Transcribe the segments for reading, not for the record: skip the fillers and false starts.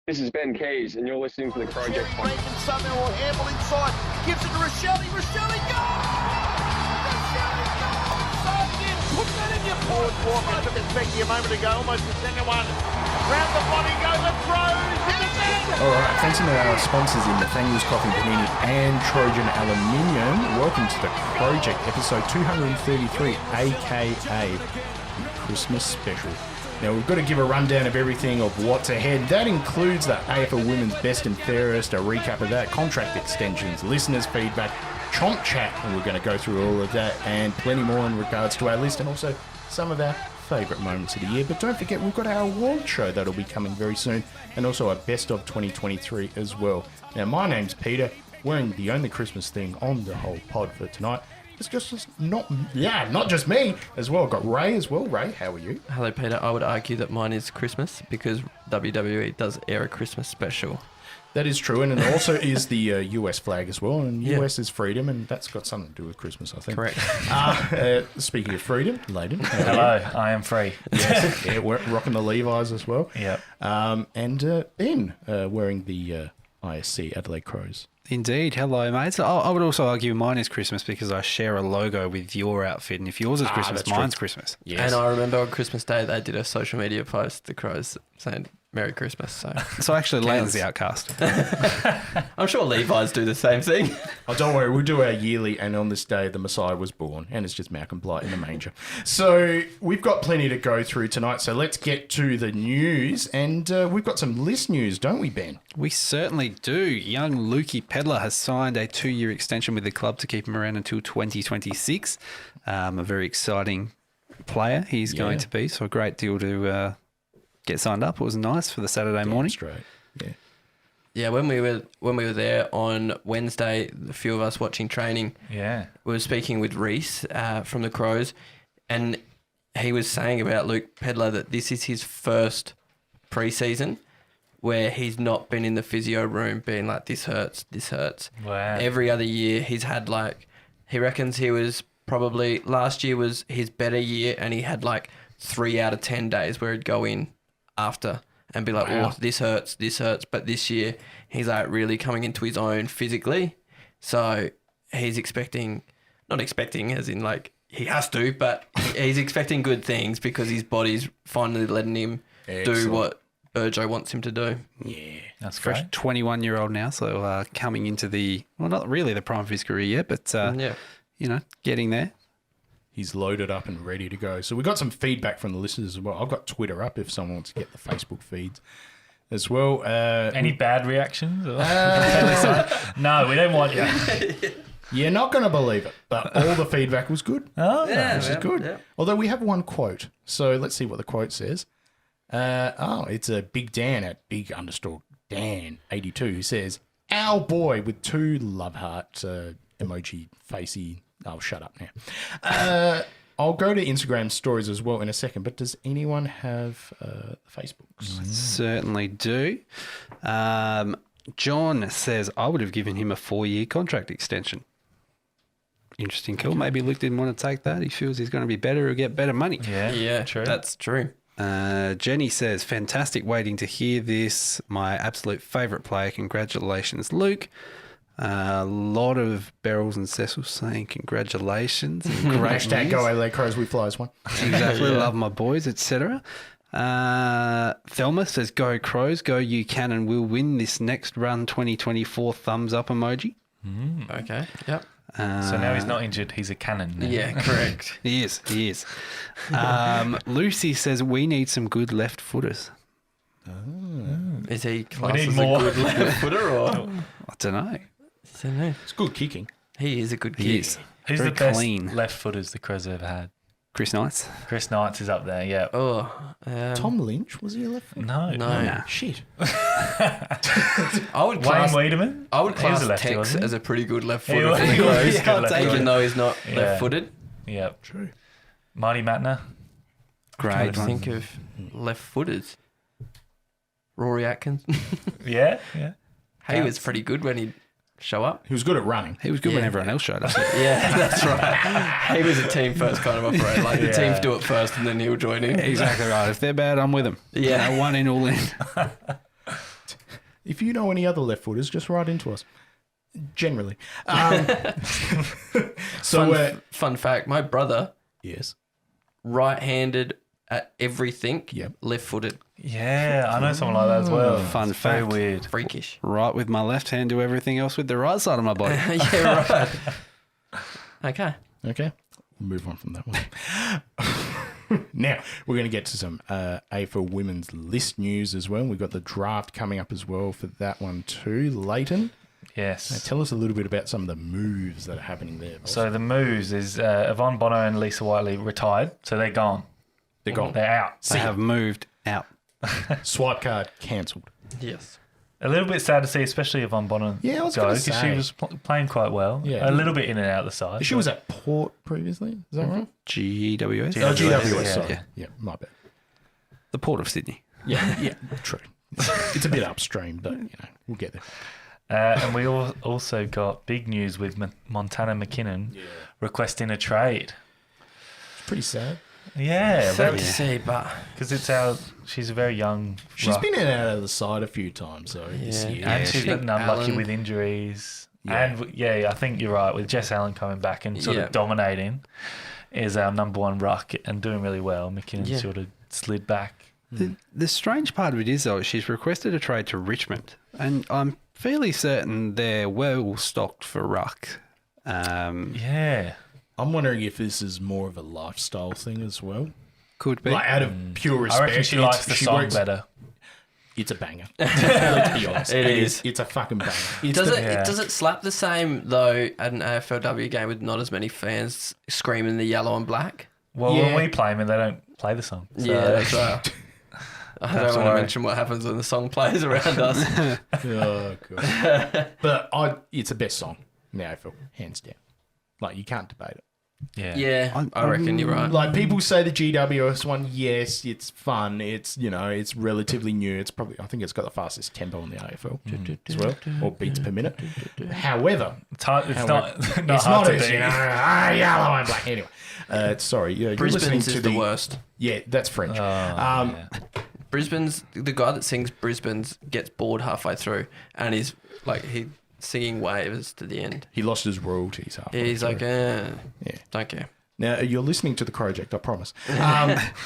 This is Ben Keys, and you're listening to the Crowject podcast. Somehow will handle inside, gives it to Rochelle, goal! Put that in your forward walk. Took it back to you a moment ago, almost the second one. Round the body go the Crows in the net. All right, thanks to our sponsors in Nathaniel's Coffee Panini and Trojan Aluminium. Welcome to the Crowject episode 233, aka Christmas special. Now, we've got to give a rundown of everything of what's ahead. That includes the AFL Women's Best and Fairest, a recap of that, contract extensions, listeners' feedback, chomp chat, and we're going to go through all of that and plenty more in regards to our list and also some of our favourite moments of the year. But don't forget, we've got our award show that'll be coming very soon and also our Best of 2023 as well. Now, my name's Peter, wearing the only Christmas thing on the whole pod for tonight. It's just not just me as well. I've got Ray as well. Ray, how are you? Hello, Peter. I would argue that mine is Christmas because WWE does air a Christmas special. That is true, and it also is the US flag as well, and US is freedom, and that's got something to do with Christmas, I think. Correct. Speaking of freedom, Lleyton. Hello, I am free. Yes, yeah, we're rocking the Levi's as well. Yep. And Ben wearing the ISC Adelaide Crows. Indeed. Hello, mates. I would also argue mine is Christmas because I share a logo with your outfit, and if yours is Christmas, mine's Christmas. Yes. And I remember on Christmas Day they did a social media post, the Crows, saying Merry Christmas. So actually, Lleyton's the outcast. I'm sure Levi's do the same thing. Oh, don't worry, we'll do our yearly, and on this day the Messiah was born, and it's just Malcolm Blight in the manger. So we've got plenty to go through tonight, so let's get to the news, and we've got some list news, don't we, Ben? We certainly do. Young Lukey Pedlar has signed a 2-year extension with the club to keep him around until 2026. A very exciting player he's going to be, so a great deal to get signed up. It was nice for the Saturday morning. Straight. Yeah. Yeah, when we were there on Wednesday, a few of us watching training, we were speaking with Reese from the Crows, and he was saying about Luke Pedlar that this is his first pre-season where he's not been in the physio room being like, this hurts. Wow. Every other year he's had he reckons he was probably, last year was his better year, and he had 3 out of 10 days where he'd go in after and be like, wow, this hurts. But this year he's really coming into his own physically. So he's not expecting as in he has to, but he's expecting good things because his body's finally letting him do what Burjo wants him to do. Yeah. That's fresh. 21-year-old now, so coming into not really the prime of his career yet, but getting there. He's loaded up and ready to go. So we got some feedback from the listeners as well. I've got Twitter up if someone wants to get the Facebook feeds as well. Any bad reactions? No, we don't want you. You're not going to believe it, but all the feedback was good. Oh, which is good. Yeah. Although we have one quote. So let's see what the quote says. It's a Big Dan at big_Dan82 who says, "Our boy," with 2 love heart emoji facey. Oh, shut up now. I'll go to Instagram stories as well in a second, but does anyone have Facebooks? I certainly do. John says, I would have given him a 4-year contract extension. Interesting call. Maybe Luke didn't want to take that. He feels he's going to be better or get better money. Yeah, true. That's true. Jenny says, fantastic, waiting to hear this. My absolute favourite player. Congratulations, Luke. A lot of Beryls and Cecils saying congratulations. Hashtag go Adelaide Crows, we fly as one. Exactly. Love my boys, etc. Thelma says, go Crows, go you can, and we'll win this next run 2024 thumbs up emoji. Okay, yep. So now he's not injured, he's a cannon now. Yeah, correct. He is. Lucy says, we need some good left footers. Is he classed as a good left footer or? I don't know. It's good kicking. He is a good kick. He is. Who's Very the best clean. left footers the Crows have ever had? Chris Knights. Chris Knights is up there, yeah. Tom Lynch, was he a left footer? No. Shit. I would Wayne Wiedemann? I would He was class a lefty, Tex wasn't he? as a pretty good left footer for He the was Crows, a good left even footer. though he's not Yeah. left-footed. Yeah. True. Marty Matner? Great I one. think of left-footers. Rory Atkins. Yeah. He was pretty good when he'd show up. He was good at running. He was good when Yeah. everyone else showed up. Yeah, that's right. He was a team first kind of operator. The teams do it first and then he'll join in. Exactly right. If they're bad, I'm with them. Yeah. One in, all in. If you know any other left footers, just write into us. Generally. Fun fact, my brother, yes, right-handed at everything, Yep. left-footed. Yeah, I know someone like that as well. Fun It's very fact. weird. Freakish. Right with my left hand, do everything else with the right side of my body. Yeah, right. Okay. Okay, we'll move on from that one. Now, we're going to get to some AFL Women's List news as well. We've got the draft coming up as well for that one too. Lleyton, Yes. tell us a little bit about some of the moves that are happening there. boss. So the moves is Yvonne Bonner and Lisa Whiteley retired, so they're gone. They're gone. They're out. They have moved out. Swipe card cancelled. Yes. A little bit sad to see, especially Yvonne Bonner Yeah, I was go, gonna because she say. was playing quite well. Yeah. A little bit in and out the side. She was at Port previously, is that right? GWS. Oh, GWS, yeah. sorry. Yeah. Yeah, my bad. The Port of Sydney. Yeah, true. It's a bit upstream, but, we'll get there. And we also got big news with Montana McKinnon requesting a trade. It's pretty sad. Yeah, Sad to see, but because she's a very young. She's been in and out of the side a few times, though, this Yeah. year. and she's I think been unlucky Allen- with injuries. Yeah. And I think you're right with Jess Allen coming back and sort of dominating is our number one ruck and doing really well. McKinnon sort of slid back. The strange part of it is, though, she's requested a trade to Richmond, and I'm fairly certain they're well stocked for ruck. Yeah. I'm wondering if this is more of a lifestyle thing as well. Could be. Like, out of pure I respect. reckon she likes the song better. It's a banger. Let's be honest. It is. It's a fucking banger. It's does the- it Yeah. does it slap the same though at an AFLW game with not as many fans screaming the yellow and black? Well, Yeah. when we play them, they don't play the song. So. Yeah, that's right. I don't want to worry. mention what happens when the song plays around us. Oh, God. But it's the best song in the AFL, hands down. Like, you can't debate it. Yeah. Yeah, I reckon you're right. Like, people say the GWS one, yes, it's fun. It's, it's relatively new. It's probably, I think it's got the fastest tempo in the AFL as well, or beats per minute. However, It's hard. It's not it's hard not to as, beat. yellow and black. Anyway, sorry. You're listening Brisbane's to is the worst. Yeah, that's French. Yeah. Brisbane's the guy that sings Brisbane's gets bored halfway through, and he's like singing waves to the end. He lost his royalties halfway He's through. like, don't care. Now, you're listening to the Crowject, I promise.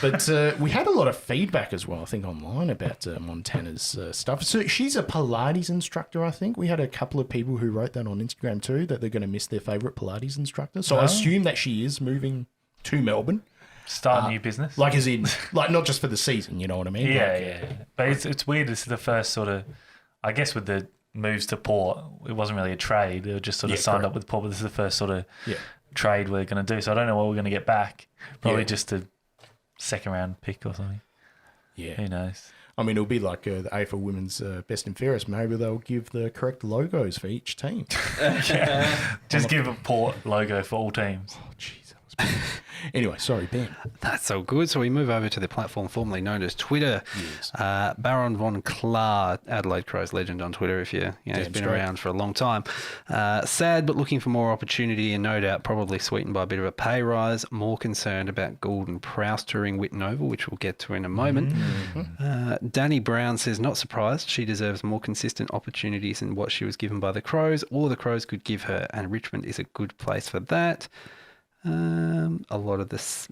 But we had a lot of feedback as well, I think, online about Montana's stuff. So she's a Pilates instructor, I think. We had a couple of people who wrote that on Instagram too, that they're going to miss their favourite Pilates instructor. So I assume that she is moving to Melbourne. Start a new business. Like, as in, like, not just for the season, you know what I mean? Yeah, Like, yeah. But it's weird. This is the first sort of, I guess, with the moves to Port, it wasn't really a trade. They were just sort of signed up with Port, but this is the first sort of trade we're going to do. So I don't know what we're going to get back. Probably just a second round pick or something. Yeah. Who knows? I mean, it'll be like the AFL Women's Best and Fairest. Maybe they'll give the correct logos for each team. Just give a Port logo for all teams. Oh, jeez, that was bad. Anyway, sorry, Ben. That's all good. So we move over to the platform formerly known as Twitter. Baron von Klaar, Adelaide Crows legend on Twitter, if he's been straight. around for a long time. Sad, but looking for more opportunity and no doubt probably sweetened by a bit of a pay rise. More concerned about Gould and Prowse touring Whitten Oval, which we'll get to in a moment. Danny Brown says, not surprised. She deserves more consistent opportunities than what she was given by the Crows, or the Crows could give her, and Richmond is a good place for that. A lot of this,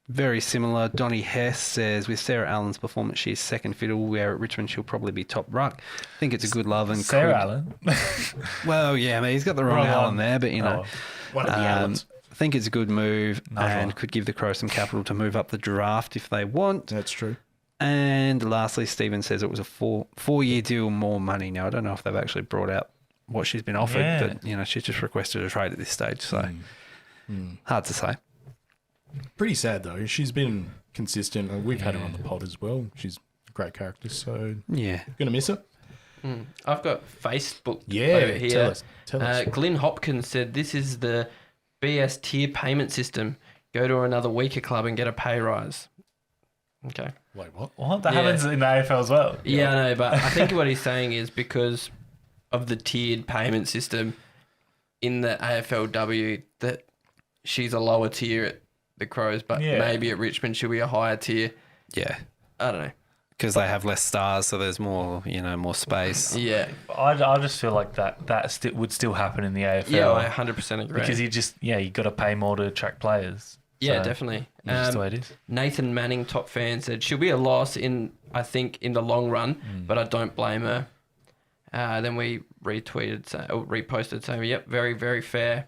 very similar. Donny Hess says, with Sarah Allen's performance, she's second fiddle, where at Richmond she'll probably be top ruck. I think it's a good love. And Sarah Allen. Well, yeah, I mean, he's got the wrong Allen there, but, One of the Allens. I think it's a good move and one. could give the Crows some capital to move up the draft if they want. That's true. And lastly, Stephen says it was a four-year deal, more money. Now, I don't know if they've actually brought out what she's been offered, but, she's just requested a trade at this stage, so hard to say. Pretty sad, though. She's been consistent. We've had her on the pod as well. She's a great character, so Yeah. going to miss her. I've got Facebook Yeah, over here. tell us. Glenn Hopkins said, this is the BS tier payment system. Go to another weaker club and get a pay rise. Okay. Wait, what? What? That Yeah. happens in the AFL as well. Yeah, I know, but I think what he's saying is because of the tiered payment system in the AFLW that she's a lower tier at the Crows, but Yeah. maybe at Richmond she'll be a higher tier. Yeah. I don't know. because they have less stars, so there's more, more space. Yeah. I just feel like that would still happen in the AFL. Yeah, I 100% agree. Because you got to pay more to attract players. Yeah, So, definitely. that's just the way it is. Nathan Manning, top fan, said she'll be a loss in the long run, but I don't blame her. Then we reposted saying, yep, very, very fair.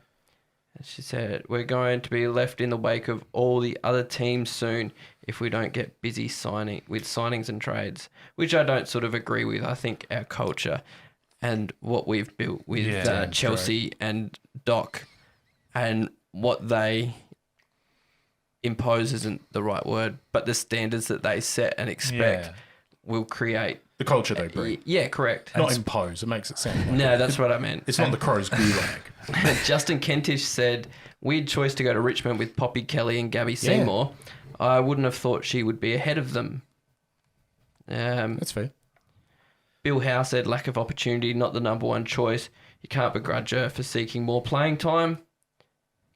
And she said, we're going to be left in the wake of all the other teams soon if we don't get busy signings and trades, which I don't sort of agree with. I think our culture and what we've built with Chelsea and Doc and what they impose isn't the right word, but the standards that they set and expect will create The culture they bring. Yeah, correct. Not impose. It makes it sound like No, that's what I meant. it's not the Crows gulag. Justin Kentish said, weird choice to go to Richmond with Poppy Kelly and Gabby Seymour. I wouldn't have thought she would be ahead of them. That's fair. Bill Howe said, lack of opportunity, not the number one choice. You can't begrudge her for seeking more playing time.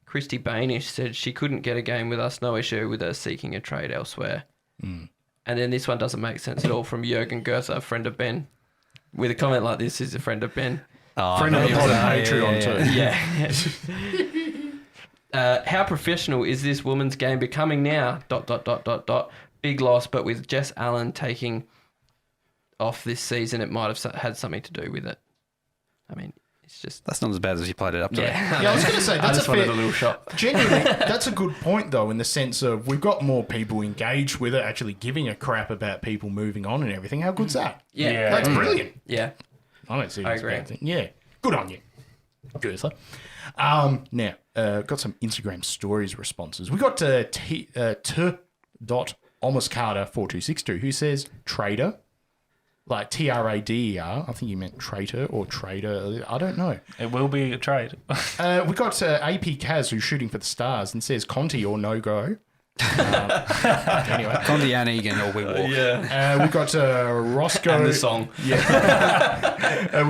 Christy Bainish said she couldn't get a game with us, no issue with her seeking a trade elsewhere. And then this one doesn't make sense at all from Jurgen Goethe, a friend of Ben. With a comment like this, is a friend of Ben. Friend of the pod and Patreon too. Yeah. How professional is this women's game becoming now? ... Big loss, but with Jess Allen taking off this season, it might have had something to do with it. I mean, it's just... That's not as bad as you played it up to. Yeah, Yeah, I was going to say, that's a fair... a little shot. Genuinely, that's a good point, though, in the sense of we've got more people engaged with it, actually giving a crap about people moving on and everything. How good's that? Yeah. That's brilliant. Yeah. I don't see it I as a agree. bad thing. Yeah, good on you, Goethe. Now, got some Instagram stories responses. We got t.almost-carter4262 who says trader, like TRADER. I think you meant traitor or trader. I don't know. It will be a trade. We got AP Kaz who's shooting for the stars and says Conti or no go. Anyway, Conti and Egan or we walk. we got Roscoe. And the song. We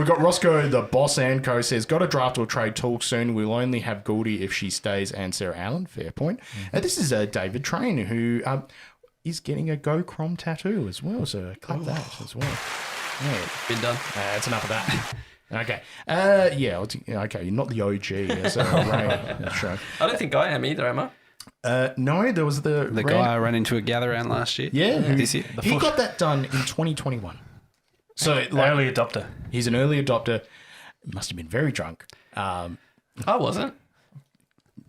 got Roscoe, the boss and co says, got a draft or trade talk soon. We'll only have Goldie if she stays and Sarah Allen. Fair point. This is David Train who is getting a Go Crom tattoo as well. So clap that as well. Yeah. Been done. That's enough of that. Okay. Okay. You're not the OG. As Ray show. I don't think I am either, am I? No, there was the guy I ran into a gather round last year. Yeah, this year. He got that done in 2021. So Early adopter. He's an early adopter. Must have been very drunk. I wasn't.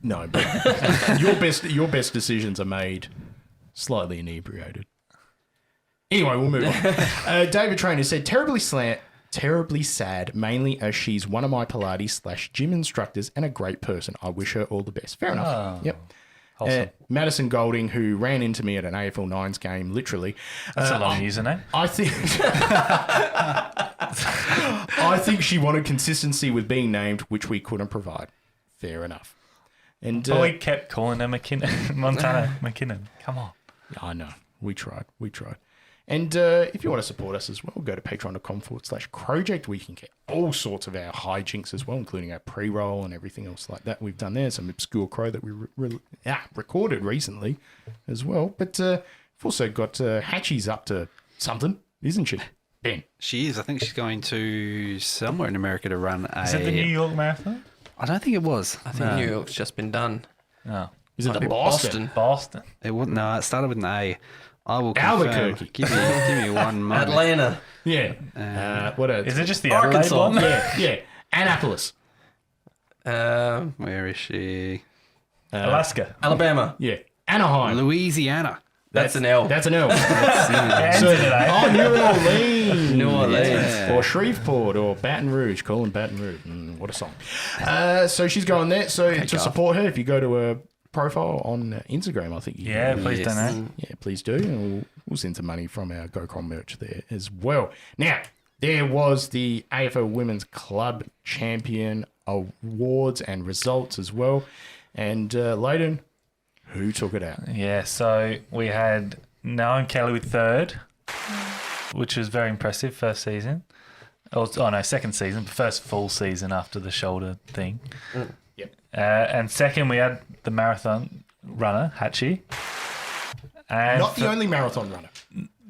No, but your best decisions are made slightly inebriated. Anyway, we'll move on. David Trainer said, terribly sad, mainly as she's one of my Pilates / gym instructors and a great person. I wish her all the best. Fair enough. Yep. Awesome. Madison Golding, who ran into me at an AFL Nines game, literally. That's a long username. I think she wanted consistency with being named, which we couldn't provide. Fair enough. And But we kept calling her McKinnon. Montana McKinnon. Come on. I know. We tried. And if you want to support us as well, go to patreon.com/Crowject. We can get all sorts of our hijinks as well, including our pre-roll and everything else like that we've done there. Some obscure crow that we recorded recently as well. But we've also got Hatchie's up to something, isn't she, Ben? She is. I think she's going to somewhere in America to run a... Is it the New York Marathon? I don't think it was. I think New York's just been done. No. Is it Might the be Boston? Boston. It wasn't. No, it started with an A. I will confirm. Albuquerque. Give me one moment. Atlanta. Yeah. What else? Is it just the Adelaide Arkansas. one? Yeah. Annapolis. Where is she? Alaska. Alabama. Yeah. Anaheim. Louisiana. That's an L. That's an L. New Orleans. New Orleans. Yeah. Or Shreveport or Baton Rouge. Call them Baton Rouge. What a song. So she's going there. So to support her, if you go to her profile on Instagram, I think you Yeah, can. please donate. Yeah, please do. And we'll send some money from our GoCon merch there as well. Now, there was the AFL Women's Club Champion Awards and results as well. And Lleyton, who took it out? Yeah, so we had Noah and Kelly with third, which was very impressive, first season. Second season, but first full season after the shoulder thing. Yep. And second, we had the marathon runner, Hatchie. And Not the only marathon runner.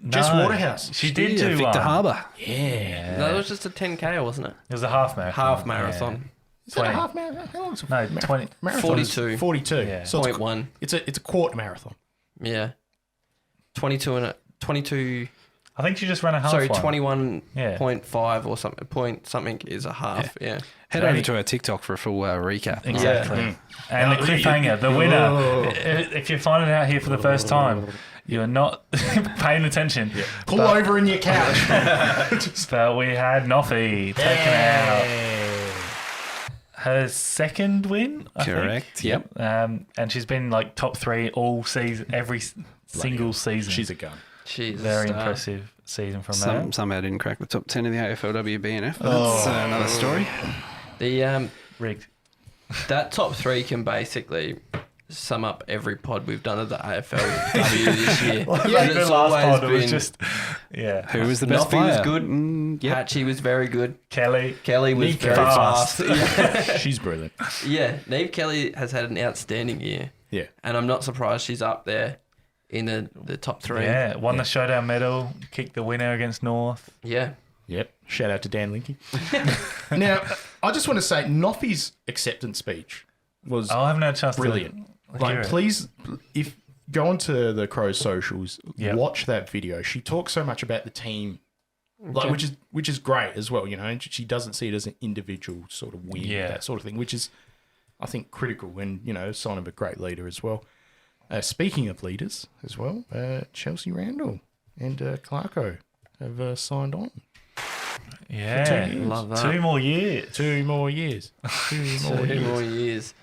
Jess Waterhouse. She did do Victor Harbour. Yeah. No, it was just a 10K, wasn't it? It was a half marathon. Half marathon. Is that a half marathon? How long is it? No, 20. Marathon is 42. 42. Yeah. So it's, 0.1. it's a quarter marathon. Yeah. 22. I think she just ran a half Sorry, one. 21.5 or something. Point something is a half. Yeah. Head over to our TikTok for a full recap. Exactly. And the cliffhanger, the winner. If you're finding out here for the first time, you're not paying attention. Yeah. Pull over in your couch. But we had Noffy taken out. Her second win, I Correct. think. Yep. And she's been like top 3 all season, every single season. She's a gun. She's Very impressive season from her. Somehow didn't crack the top 10 in the AFLW BNF. But that's another story. The Rigged. that top 3 can basically sum up every pod we've done of the AFLW this year. The last pod was just, Who was the best Noffy player? was good. Yep. Patchy was very good. Kelly was very fast. Yeah. She's brilliant. Yeah, Neve Kelly has had an outstanding year. Yeah. And I'm not surprised she's up there in the top 3. Yeah, won the showdown medal, kicked the winner against North. Yeah. Yep. Shout out to Dan Linky. Now, I just want to say, Noffy's acceptance speech was I haven't had a chance brilliant. to Like, hear it. please, if go onto the Crows socials, Yep. watch that video. She talks so much about the team, like which is great as well. You know, and she doesn't see it as an individual sort of win, that sort of thing, which is, I think, critical and sign of a great leader as well. Speaking of leaders as well, Chelsea Randall and Clarko have signed on. Yeah, 2 years. Love that. 2 more years. 2 more years. 2 more 2 years. more years.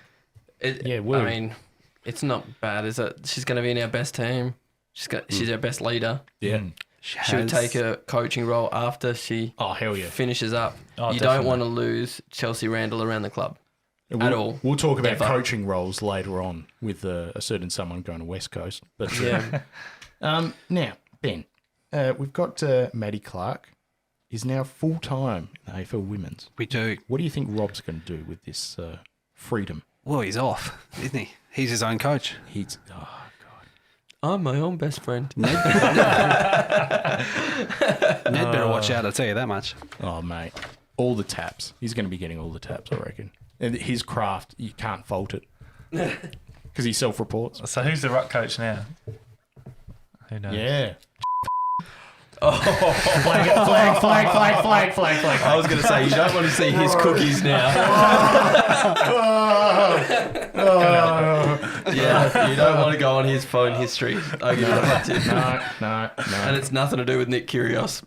Yeah, word. I mean, it's not bad, is it? She's going to be in our best team. She's our best leader. Yeah. She would take a coaching role after she Oh, hell yeah. finishes up. Oh, you definitely. don't want to lose Chelsea Randall around the club at all. We'll talk about Ever. coaching roles later on with a certain someone going to West Coast. But Yeah. now, Ben, we've got Maddie Clark is now full-time in the AFL Women's. We do. What do you think Rob's going to do with this freedom? Well, he's off, isn't he? He's his own coach. He's I'm my own best friend. Ned better watch out, I'll tell you that much. oh mate, all the taps. He's going to be getting all the taps, I reckon. And his craft, you can't fault it because he self-reports. So who's the ruck coach now? Who knows? Yeah. Flag. I was going to say, you don't want to see his cookies now. Yeah, you don't want to go on his phone history. I'll give you that tip. No. And it's nothing to do with Nick Kyrgios.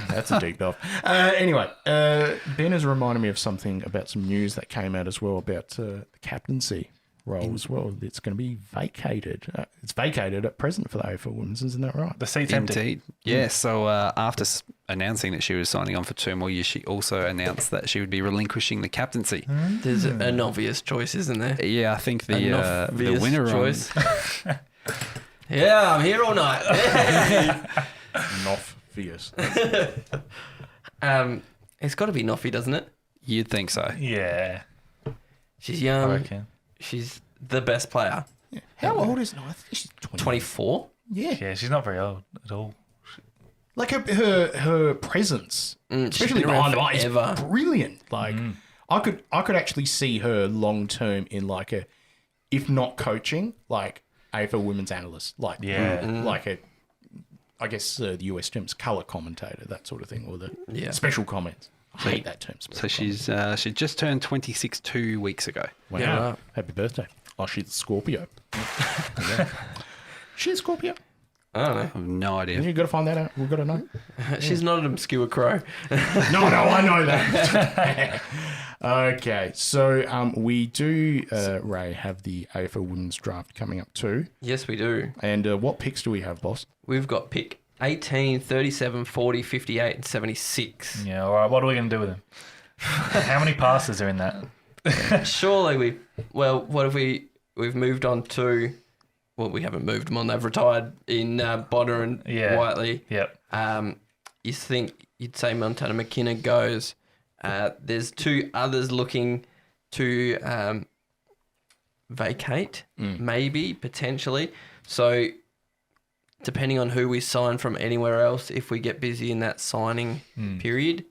That's a deep dive. Anyway, Ben has reminded me of something about some news that came out as well about the captaincy role as well. It's going to be vacated. It's vacated at present for the AFL Women's, isn't that right? The seat's empty. Indeed. Yeah, so after announcing that she was signing on for 2 more years, she also announced that she would be relinquishing the captaincy. There's an obvious choice, isn't there? Yeah, I think the Obvious winner choice. Yeah, I'm here all night. Not fierce. It's got to be Noffy, doesn't it? You'd think so. Yeah, She's I young. reckon. She's the best player. How old is Noah? I think she's 20. 24? Yeah. Yeah, she's not very old at all. Like her presence, She's especially been around behind the eye, is forever. brilliant. Like I could actually see her long term in like a, if not coaching, like AFL Women's analyst, like like a, I guess the US terms color commentator, that sort of thing, or the special comments. I hate that term. So she just turned 26 2 weeks ago. Wow. Yeah, right. Happy birthday. Oh, she's a Scorpio. She's a Scorpio. I don't know. I have no idea. You got to find that out. We've got to know. She's not an obscure crow. No, I know that. Okay, so we do, Ray, have the AFL Women's Draft coming up too. Yes, we do. And what picks do we have, boss? We've got pick 18, 37, 40, 58, and 76. Yeah, all right. What are we going to do with them? How many passes are in that? Surely what if we've moved on to, well, we haven't moved them on. They've retired in Bonner and Whiteley. Yep. You'd say Montana McKenna goes. There's 2 others looking to vacate, maybe, potentially. So depending on who we sign from anywhere else, if we get busy in that signing period,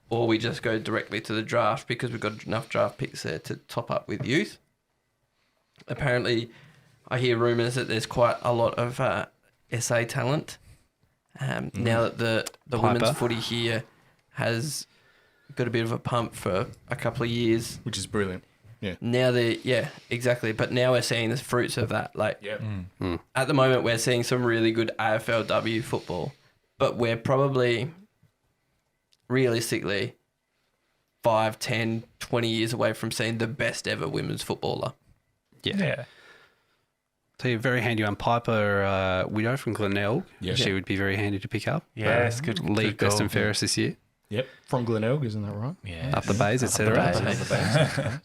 or we just go directly to the draft because we've got enough draft picks there to top up with youth. Apparently, I hear rumours that there's quite a lot of SA talent. Now that the women's footy here has got a bit of a pump for a couple of years. Which is brilliant. Yeah. Now exactly. But now we're seeing the fruits of that. Like at the moment, we're seeing some really good AFLW football, but we're probably realistically 5, 10, 20 years away from seeing the best ever women's footballer. Yeah. So you're very handy on Piper Widow from Glenelg. Yeah. She would be very handy to pick up. Yeah, it's good. League good best goal. and fairest this year. Yep. From Glenelg, isn't that right? Yeah. Up the bays, etc.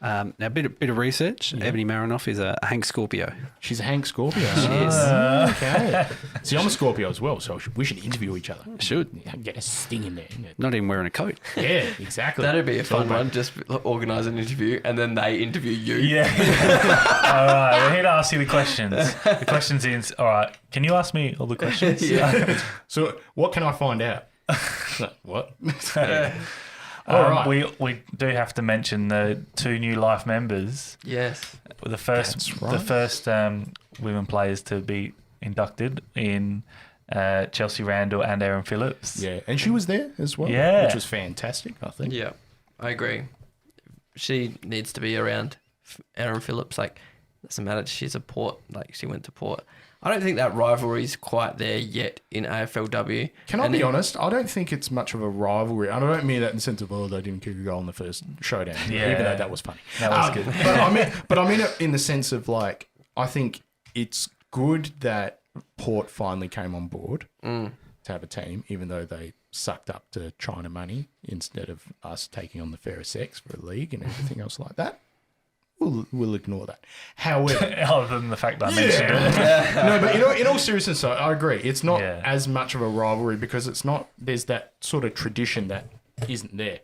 Now, a bit of research. Ebony Marinoff is a Hank Scorpio. She's a Hank Scorpio. She is. Okay. See, I'm a Scorpio as well, so we should interview each other. Should. Get a sting in there. Not even wearing a coat. Yeah, exactly. That'd be a fun one. Just organise an interview and then they interview you. Yeah. All right, we're here to ask you the questions. The questions is, all right, can you ask me all the questions? Yeah. So, what can I find out? What? All right. We do have to mention the 2 new life members. Yes. The first women players to be inducted in Chelsea Randall and Erin Phillips. Yeah, and she was there as well. Yeah. Which was fantastic, I think. Yeah, I agree. She needs to be around. Erin Phillips, like, doesn't matter. She's a Port. Like, she went to Port. I don't think that rivalry's quite there yet in AFLW. Can I be honest? I don't think it's much of a rivalry. I don't mean that in the sense of, they didn't kick a goal in the first showdown. Yeah. Even though that was funny. That was good. But I mean it in the sense of, like, I think it's good that Port finally came on board to have a team, even though they sucked up to China money instead of us taking on the fairer sex for a league and everything else like that. We'll ignore that. However, other than the fact that I mentioned it. No, but in all seriousness, I agree. It's not as much of a rivalry because it's not. There's that sort of tradition that isn't there.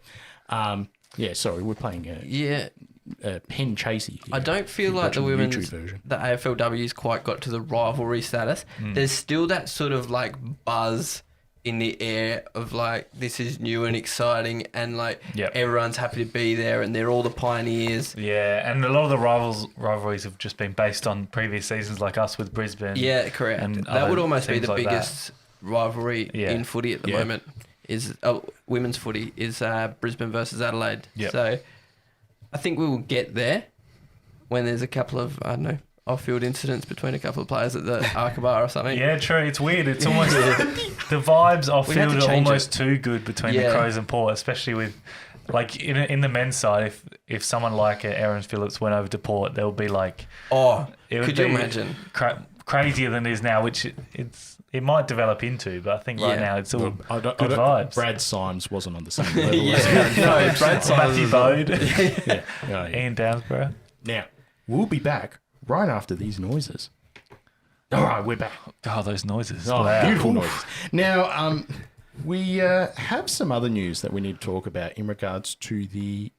Sorry, we're playing pen chasey here. I don't feel like the women's, the AFLW's quite got to the rivalry status. There's still that sort of like buzz in the air of like, this is new and exciting and like everyone's happy to be there and they're all the pioneers. Yeah, and a lot of the rivalries have just been based on previous seasons like us with Brisbane. Yeah, correct. And that would almost be the like biggest rivalry in footy at the moment. Is women's footy is Brisbane versus Adelaide. Yep. So I think we will get there when there's a couple of, I don't know, off-field incidents between a couple of players at the Arkabar or something. Yeah, true. It's weird. It's almost the vibes off-field are almost too good between the Crows and Port, especially with like in the men's side. If someone like Erin Phillips went over to Port, there would be like, could you imagine? Crazier than it is now, which it might develop into, but I think right now it's all good vibes. Brad Symes wasn't on the same level. No, Brad Symes. Matthew Bode, Ian Downsborough. Now we'll be back right after these noises. All right, we're back. Oh, those noises! Oh, beautiful noises. Now, we have some other news that we need to talk about in regards to the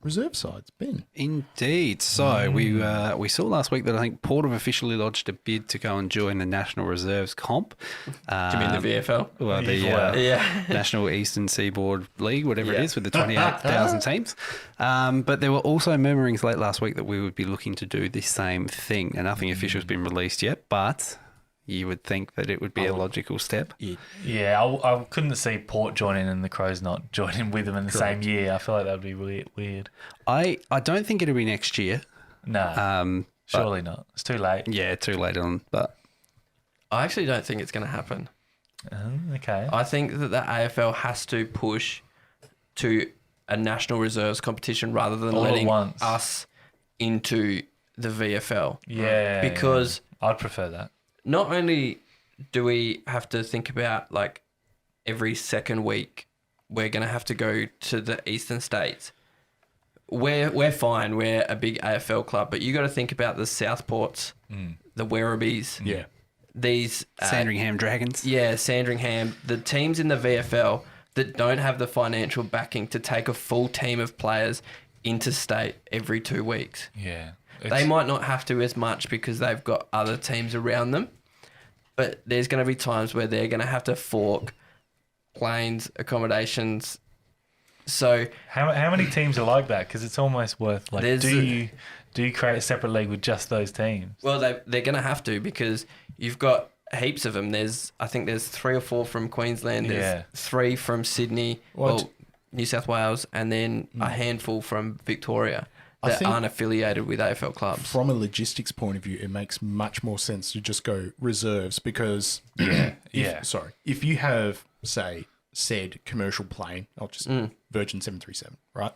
reserve sides. Ben. Indeed. So we saw last week that I think Port have officially lodged a bid to go and join the National Reserves comp. Do you mean the VFL? Well, the National Eastern Seaboard League, whatever it is, with the 28,000 teams. But there were also murmurings late last week that we would be looking to do the same thing. And nothing official has been released yet, but you would think that it would be a logical step. Yeah, I couldn't see Port joining and the Crows not joining with them in the same year. I feel like that would be really weird. I don't think it'll be next year. No, surely not. It's too late. Yeah, too late on. But I actually don't think it's going to happen. Okay. I think that the AFL has to push to a national reserves competition rather than letting us into the VFL. Yeah. Because I'd prefer that. Not only do we have to think about like every second week we're going to have to go to the eastern states. We're fine. We're a big AFL club, but you got to think about the Southports, the Werribees, these Sandringham Dragons. Yeah, Sandringham, the teams in the VFL that don't have the financial backing to take a full team of players interstate every 2 weeks. Yeah. They might not have to as much because they've got other teams around them. but there's going to be times where they're going to have to fork planes, accommodations. So how many teams are like that? Because it's almost worth like. Do you create a separate league with just those teams? Well, they're going to have to, because you've got heaps of them. I think there's 3 or 4 from Queensland. There's 3 from Sydney, New South Wales, and then a handful from Victoria that aren't affiliated with AFL clubs. From a logistics point of view, it makes much more sense to just go reserves, because if you have, say, said commercial plane, I'll just Virgin 737, right?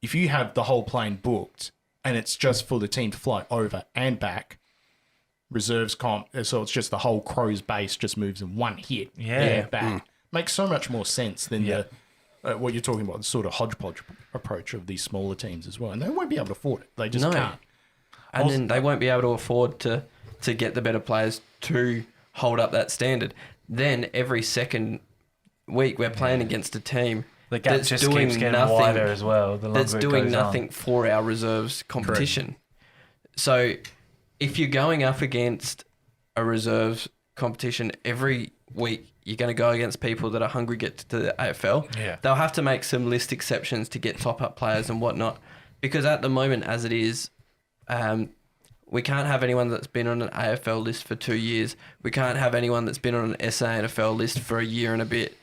If you have the whole plane booked and it's just for the team to fly over and back, reserves comp, so it's just the whole Crows base just moves in one hit back. Makes so much more sense than what you're talking about, the sort of hodgepodge approach of these smaller teams as well. And they won't be able to afford it. They just can't. And then they won't be able to afford to get the better players to hold up that standard. Then every second week we're playing against a team the gap that's just doing keeps getting nothing, wider as well. The that's longer it doing goes nothing on. for our reserves competition. So if you're going up against a reserves competition every week, you're going to go against people that are hungry to get to the AFL. Yeah. They'll have to make some list exceptions to get top-up players and whatnot, because at the moment, as it is, we can't have anyone that's been on an AFL list for 2 years. We can't have anyone that's been on an SANFL list for a year and a bit.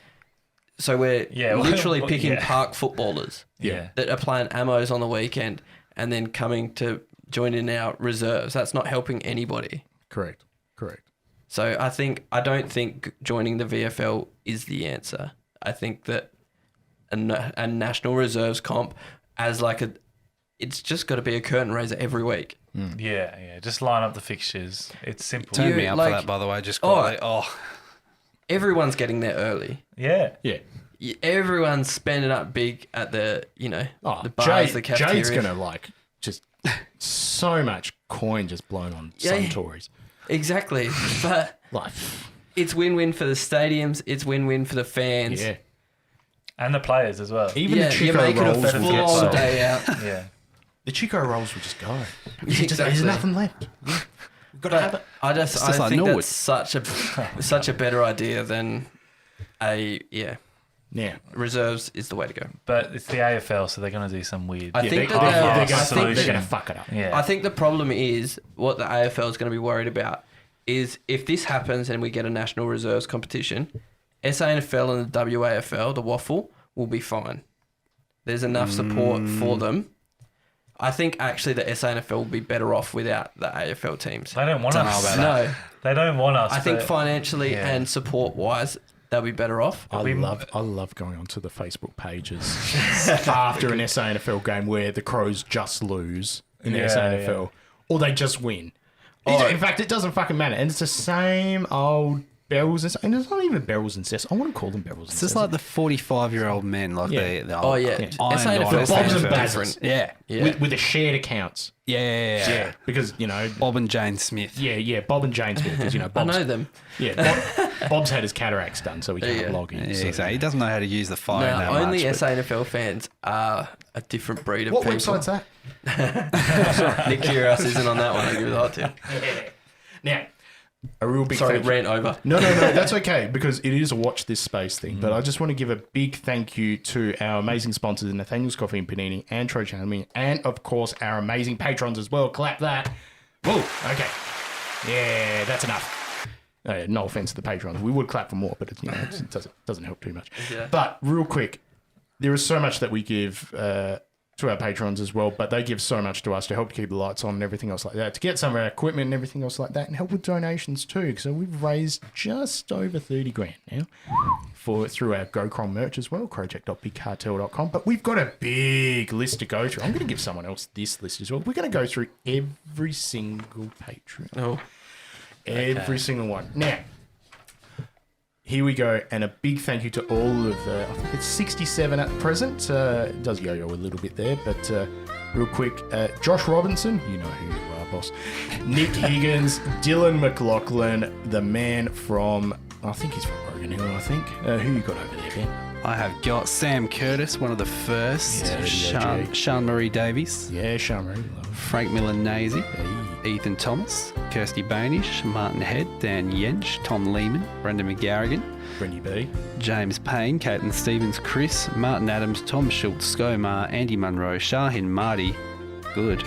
So we're literally picking park footballers that are playing ammos on the weekend and then coming to join in our reserves. That's not helping anybody. Correct. So I don't think joining the VFL is the answer. I think that a national reserves comp it's just got to be a curtain raiser every week. Yeah. Just line up the fixtures. It's simple. Turn me up for that, by the way. Just quietly. Everyone's getting there early. Yeah. Everyone's spending up big at the the bars, the cafeteria. Jade's gonna just so much coin just blown on Suntories. Exactly, but it's win-win for the stadiums. It's win-win for the fans. Yeah, and the players as well. Even the Chico you're making rolls a full-on day out. Yeah. The Chico rolls will just go. Exactly. There's nothing left. We've got to have it. I think that's such a better idea than reserves is the way to go. But it's the AFL, so they're going to do some weird. They're going to fuck it up. Yeah. I think the problem is what the AFL is going to be worried about is if this happens and we get a national reserves competition, SANFL and the WAFL, the waffle, will be fine. There's enough support for them. I think actually the SANFL will be better off without the AFL teams. They don't want us. No. They don't want us. I think financially and support-wise, they'll be better off. I love going onto the Facebook pages after an SANFL game where the Crows just lose in the SANFL or they just win. In fact, it doesn't fucking matter. And it's the same old bells and it's not even bells and cess. I wouldn't call them bells and cess. It's just like the 45-year-old men, like the old SANFL Bobs and different. Yeah. With the shared accounts. Yeah. Because, Bob and Jane Smith. Yeah, Bob and Jane Smith. Because, Bob's, I know them. Yeah, Bob's had his cataracts done, so he can't log in. Yeah, so. exactly. He doesn't know how to use the phone that only much. SANFL fans are a different breed of What people. website's that? Nick Kyrgios isn't on that one. I give it that to. Now, a real big Sorry, thank you. rant over. No, that's okay, because it is a watch this space thing. But I just want to give a big thank you to our amazing sponsors, Nathaniel's Coffee and Panini and Trojan Aluminium, and of course our amazing patrons as well. Clap that. Whoa, okay. Yeah, that's enough. No offense to the patrons. We would clap for more, but it doesn't help too much. Yeah. But real quick, there is so much that we give to our patrons as well, but they give so much to us to help keep the lights on and everything else like that, to get some of our equipment and everything else like that, and help with donations too. So we've raised just over 30 grand now through our GoCron merch as well, crowject.bigcartel.com. But we've got a big list to go through. I'm going to give someone else this list as well. We're going to go through every single patron. Every single one. Now, here we go, and a big thank you to all of I think it's 67 at present. It does yo-yo a little bit there, but real quick, Josh Robinson, you know who you are, boss. Nick Higgins, Dylan McLaughlin, the man from, I think he's from Oregon Hill, I think. Who you got over there, Ben? I have got Sam Curtis, one of the first. Yeah, Sean Marie Davies. Yeah, Shamrock. Frank Milanese. Ethan Thomas. Kirsty Bainish. Martin Head. Dan Yench. Tom Lehman. Brendan McGarrigan. Brendy B. James Payne. Caitlin Stevens. Chris. Martin Adams. Tom Schultz. Scomar. Andy Munro. Shahin Marty. Good.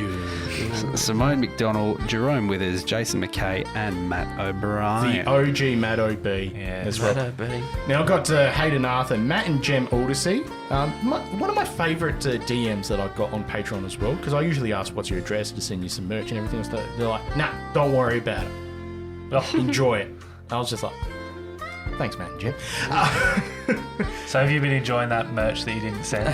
Simone McDonald, Jerome Withers, Jason McKay, and Matt O'Brien. The OG Matt OB as well. Matt OB. Now I've got Hayden Arthur, Matt and Jem Aldersey. One of my favourite DMs that I've got on Patreon as well, because I usually ask what's your address to send you some merch and everything else. They're like, nah, don't worry about it. Enjoy it. I was just like, thanks, Matt and Jem. So have you been enjoying that merch that you didn't send,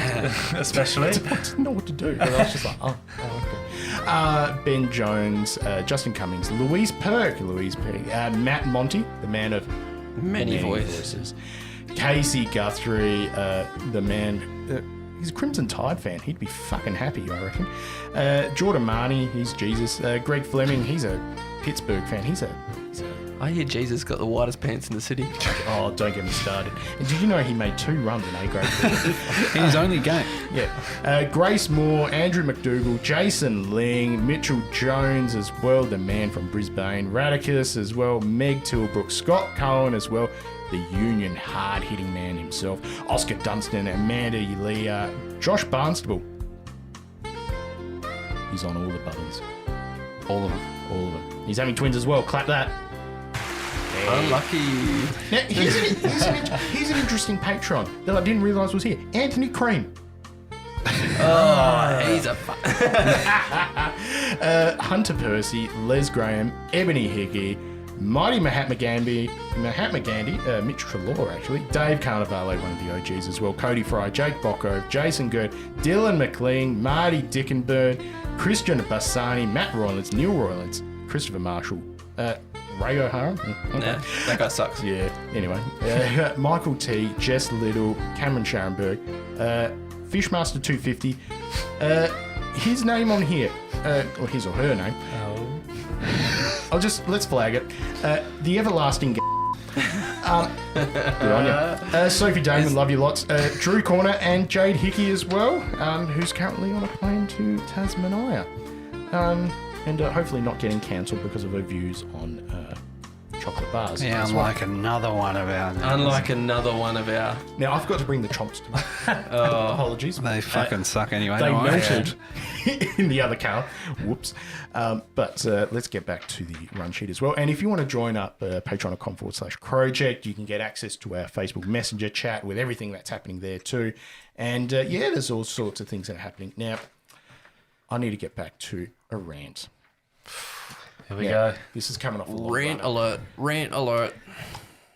especially? I didn't know what to do. But I was just like, oh okay. Ben Jones, Justin Cummings, Louise Perk, Matt Monty, the man of Many voices. Casey Guthrie, the man. He's a Crimson Tide fan. He'd be fucking happy, I reckon. Jordan Marnie, he's Jesus. Greg Fleming, he's a Pittsburgh fan. He's a I hear Jesus got the widest pants in the city. Oh, don't get me started. And did you know he made 2 runs in A grade? In his only game. Yeah. Grace Moore, Andrew McDougall, Jason Ling, Mitchell Jones as well, the man from Brisbane, Radicus as well, Meg Tilbrook, Scott Cohen as well, the Union hard-hitting man himself, Oscar Dunstan, Amanda Elia, Josh Barnstable. He's on all the buttons. All of them. He's having twins as well. Clap that. Unlucky. Now, here's an interesting patron that I didn't realise was here. Anthony Cream. Oh, he's a Hunter Percy, Les Graham, Ebony Hickey, Mighty Mahatma Gandhi, Mitch Trelaw actually, Dave Carnivale, one of the OGs as well, Cody Fry, Jake Bocco, Jason Gerd, Dylan McLean, Marty Dickenburn, Christian Bassani, Matt Roylance, Neil Roylance, Christopher Marshall, Ray O'Hara. Okay. Nah, that guy sucks. Yeah, anyway. Michael T, Jess Little, Cameron Scharenberg, Fishmaster 250. His name on here, or his or her name. Let's flag it. The Everlasting Good on you. Sophie Damon, love you lots. Drew Corner and Jade Hickey as well, who's currently on a plane to Tasmania. And hopefully not getting cancelled because of her views on chocolate bars. Yeah, unlike another one of our... Now, I've got to bring the chomps to me. Apologies. They fucking suck anyway. They don't melted in the other car. Whoops. But let's get back to the run sheet as well. And if you want to join up patreon.com/Crowject, you can get access to our Facebook Messenger chat with everything that's happening there too. And there's all sorts of things that are happening. Now, I need to get back to a rant. Here we go. This is coming off a lot. Rant alert.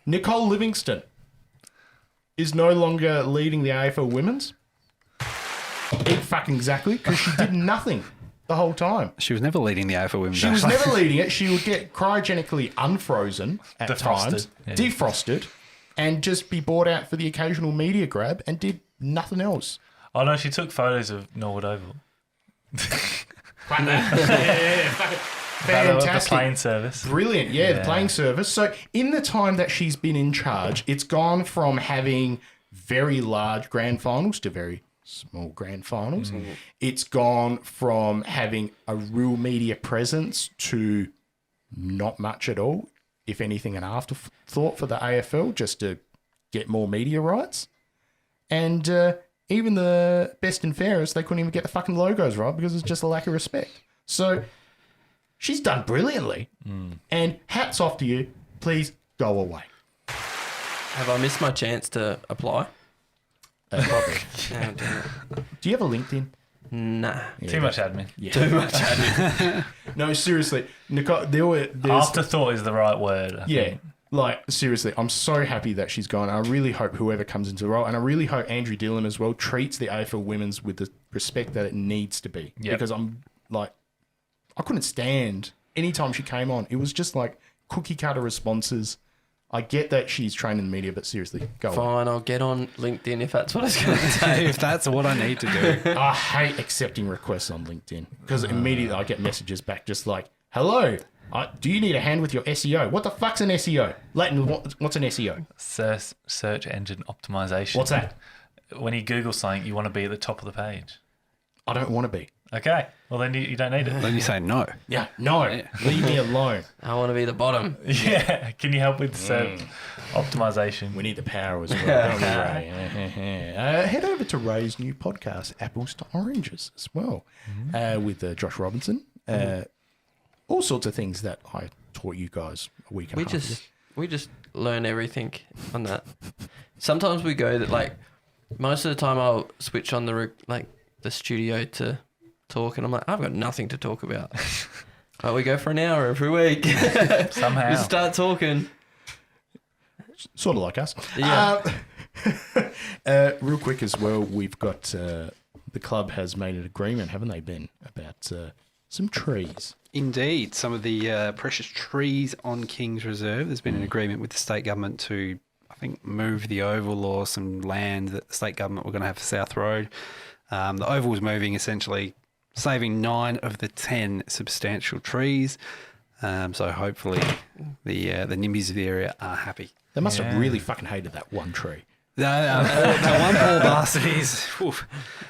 Nicole Livingston is no longer leading the AFL Women's. Fucking exactly, because she did nothing the whole time. She was never leading the AFL Women's. She was never leading it. She would get cryogenically unfrozen at times, defrosted, and just be brought out for the occasional media grab and did nothing else. Oh no, she took photos of Norwood Oval. Fantastic. The plane service. Brilliant. The playing service. So in the time that she's been in charge, it's gone from having very large grand finals to very small grand finals. It's gone from having a real media presence to not much at all, if anything, an afterthought for the AFL just to get more media rights. And even the best and fairest, they couldn't even get the fucking logos right because it's just a lack of respect. So she's done brilliantly. And hats off to you. Please go away. Have I missed my chance to apply? Probably. Oh, damn it. Do you have a LinkedIn? Nah. Too much admin. Too much admin. No, seriously. Nicole, there's Afterthought is the right word. I think. Like, seriously, I'm so happy that she's gone. I really hope whoever comes into the role, and I really hope Andrew Dillon as well, treats the AFL Women's with the respect that it needs to be. Yep. Because I'm like, I couldn't stand any time she came on. It was just like cookie cutter responses. I get that she's trained in the media, but seriously, go on. Fine, I'll get on LinkedIn if that's what I was going to say. If that's what I need to do. I hate accepting requests on LinkedIn because immediately I get messages back just like, hello, Do you need a hand with your SEO? What the fuck's an SEO? Lleyton, what's an SEO? Search engine optimization. What's that? When you Google something, you want to be at the top of the page. I don't want to be. Okay. Well, then you don't need it. Then you say no. Yeah, no. Leave me alone. I want to be the bottom. Yeah. Can you help with search optimization? We need the power as well, don't we, Ray? Head over to Ray's new podcast, Apples to Oranges, as well, with Josh Robinson. All sorts of things that I taught you guys a week and a half ago. We just learn everything on that. Sometimes we go that, like, most of the time I'll switch on the studio to talk, and I'm like, I've got nothing to talk about. But we go for an hour every week. Somehow. We start talking. Sort of like us. Yeah. Real quick as well, we've got the club has made an agreement, haven't they, Ben, about some trees. Indeed. Some of the precious trees on King's Reserve. There's been an agreement with the state government to, I think, move the oval or some land that the state government were going to have for South Road. The oval was moving, essentially saving 9 of the 10 substantial trees. So hopefully the NIMBYs of the area are happy. They must have really fucking hated that one tree. That one poor bastard is.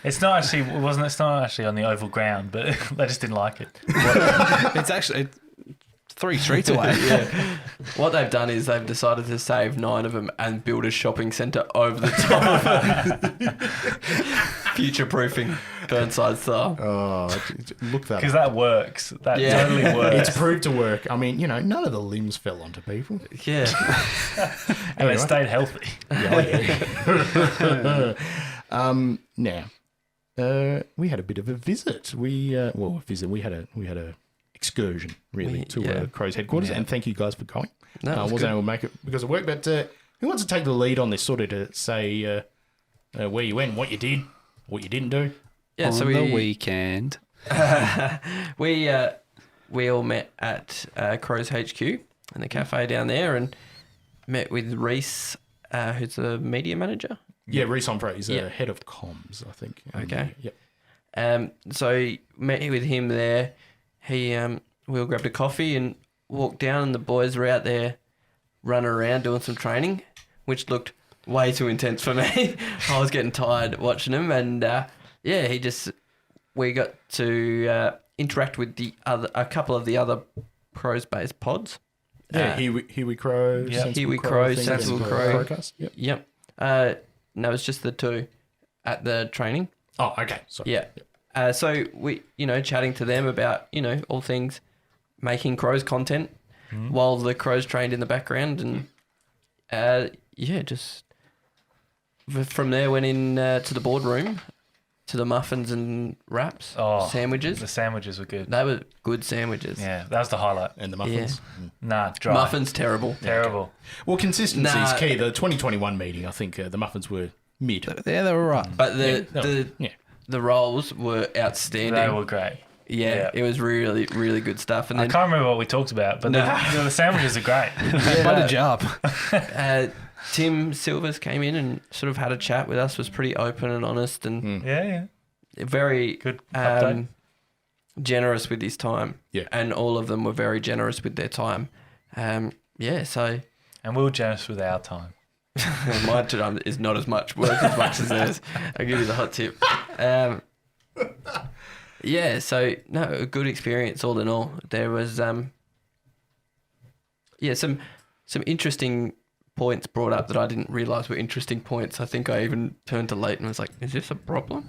It's not actually on the oval ground, but they just didn't like it. It's actually 3 streets away. Yeah. What they've done is they've decided to save 9 of them and build a shopping centre over the top of it. Future-proofing Burnside style. Oh, look that Because up. that works. That totally works. It's proved to work. I mean, none of the limbs fell onto people. Yeah. And they stayed healthy. Now, we had a bit of a visit. We had a excursion really to Crows headquarters, and thank you guys for going. I wasn't able to make it because of work, but who wants to take the lead on this, sort of to say where you went, what you did, what you didn't do? Yeah. On So the weekend, we all met at Crows HQ in the cafe down there, and met with Reese, who's the media manager. Yeah, Reese Humphrey is head of comms, I think. Okay. Yep. So met with him there. We all grabbed a coffee and walked down, and the boys were out there running around doing some training, which looked way too intense for me. I was getting tired watching them, and we got to interact with a couple of the other Crows-based pods. Yeah, Here We Crow, Here Crow, Sensible Crow. Yep. No, it's just the 2 at the training. Oh, okay. Sorry. Yeah. So we, chatting to them about, all things making Crows content while the Crows trained in the background, and just from there went in to the boardroom, to the muffins and wraps, sandwiches. The sandwiches were good. They were good sandwiches. Yeah, that was the highlight. And the muffins. Yeah. Nah, dry. Muffins terrible. Terrible. Well, consistency is key. The 2021 meeting, I think the muffins were mid. yeah, they were right. But the rolls were outstanding. They were great. Yeah, it was really, really good stuff. And I then can't remember what we talked about, but the sandwiches are great. What a job. Tim Silvers came in and sort of had a chat with us, was pretty open and honest, and very good update. Generous with his time. Yeah. And all of them were very generous with their time. So... And we were generous with our time. My time is not as much work as much as theirs. I'll give you the hot tip. So a good experience all in all. There was some interesting points brought up that I didn't realise were interesting points. I think I even turned to Lleyton and was like, is this a problem?